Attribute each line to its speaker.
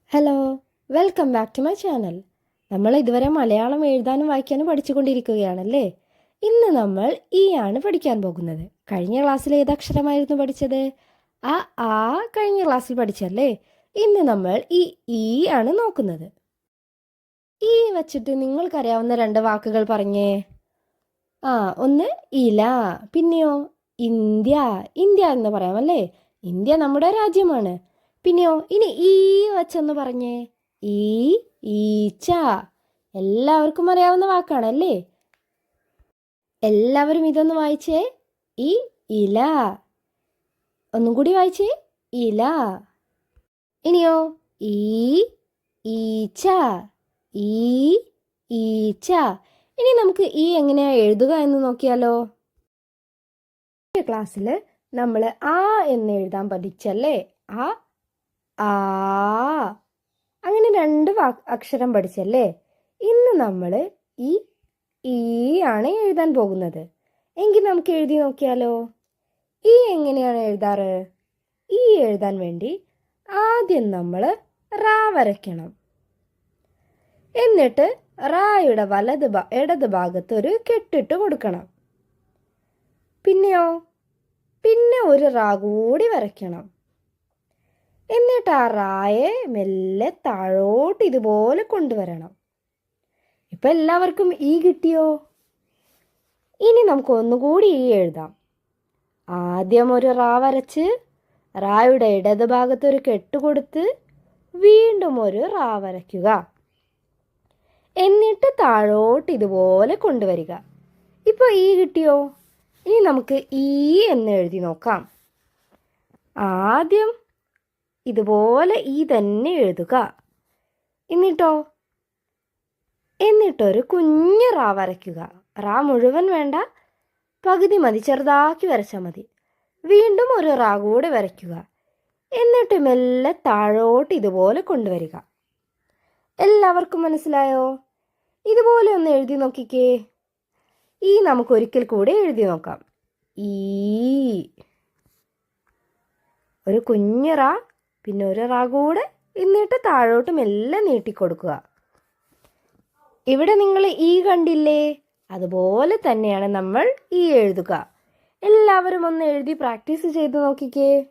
Speaker 1: Hello, welcome back to my channel. നമ്മൾ ഇതുവരെ മലയാളം എഴുതാനും വായിക്കാനും പഠിച്ചുകൊണ്ടിരിക്കുകയാണല്ലേ. ഇന്ന് നമ്മൾ ഈ ആണ് പഠിക്കാൻ പോകുന്നത്. കഴിഞ്ഞ ക്ലാസ്സിൽ ഏതക്ഷരമായിരുന്നു പഠിച്ചത്? ആ കഴിഞ്ഞ ക്ലാസ്സിൽ പഠിച്ചല്ലേ. ഇന്ന് നമ്മൾ ഈ ആണ് നോക്കുന്നത്. ഈ വച്ചിട്ട് നിങ്ങൾക്കറിയാവുന്ന രണ്ട് വാക്കുകൾ പറഞ്ഞേ. ഒന്ന് ഇല, പിന്നെയോ ഇന്ത്യ. ഇന്ത്യ എന്ന് പറയാമല്ലേ. ഇന്ത്യ നമ്മുടെ രാജ്യമാണ്. പിന്നെയോ ഇനി ഈ വച്ചൊന്ന് പറഞ്ഞേ. ഈച്ച. എല്ലാവർക്കും അറിയാവുന്ന വാക്കാണല്ലേ. എല്ലാവരും ഇതൊന്ന് വായിച്ചേ. ഇല. ഒന്നും കൂടി വായിച്ചേ. ഇല. ഇനിയോ ഈച്ച. ഈച്ച. ഇനി നമുക്ക് എങ്ങനെയാ എഴുതുക എന്ന് നോക്കിയാലോ. ക്ലാസ്സിൽ നമ്മൾ ആ എന്ന് എഴുതാൻ പഠിച്ചല്ലേ. ആ അങ്ങനെ രണ്ട് അക്ഷരം പഠിച്ചല്ലേ. ഇന്ന് നമ്മൾ ഈ ആണ് എഴുതാൻ പോകുന്നത്. എങ്കിൽ നമുക്ക് എഴുതി നോക്കിയാലോ. എങ്ങനെയാണ് എഴുതാറ്? എഴുതാൻ വേണ്ടി ആദ്യം നമ്മൾ റാ വരയ്ക്കണം. എന്നിട്ട് റായുടെ ഇടത് ഭാഗത്ത് ഒരു കെട്ടിട്ട് കൊടുക്കണം. പിന്നെ ഒരു റാ കൂടി വരയ്ക്കണം. എന്നിട്ട് ആ റായെ മെല്ലെ താഴോട്ട് ഇതുപോലെ കൊണ്ടുവരണം. ഇപ്പം എല്ലാവർക്കും കിട്ടിയോ? ഇനി നമുക്ക് ഒന്നുകൂടി എഴുതാം. ആദ്യം ഒരു റാ വരച്ച് റായുടെ ഇടത് ഭാഗത്ത് ഒരു കെട്ട് കൊടുത്ത് വീണ്ടും ഒരു റാ വരയ്ക്കുക. എന്നിട്ട് താഴോട്ട് ഇതുപോലെ കൊണ്ടുവരിക. ഇപ്പോൾ കിട്ടിയോ? ഇനി നമുക്ക് എന്ന് എഴുതി നോക്കാം. ആദ്യം ഇതുപോലെ തന്നെ എഴുതുക. എന്നിട്ടൊരു കുഞ്ഞു റാ വരയ്ക്കുക. റാ മുഴുവൻ വേണ്ട, പകുതി മതി, ചെറുതാക്കി വരച്ചാൽ മതി. വീണ്ടും ഒരു റാ കൂടി വരയ്ക്കുക. എന്നിട്ട് മെല്ലെ താഴോട്ട് ഇതുപോലെ കൊണ്ടുവരിക. എല്ലാവർക്കും മനസ്സിലായോ? ഇതുപോലെ ഒന്ന് എഴുതി നോക്കിക്കേ. നമുക്ക് ഒരിക്കൽ കൂടെ എഴുതി നോക്കാം. ഒരു കുഞ്ഞു റാ, പിന്നെ ഒരു റാ കൂടെ, എന്നിട്ട് താഴോട്ട് മെല്ലെ നീട്ടിക്കൊടുക്കുക. ഇവിടെ നിങ്ങൾ കണ്ടില്ലേ? അതുപോലെ തന്നെയാണ് നമ്മൾ എഴുതുക. എല്ലാവരും ഒന്ന് എഴുതി പ്രാക്ടീസ് ചെയ്ത് നോക്കിക്കേ.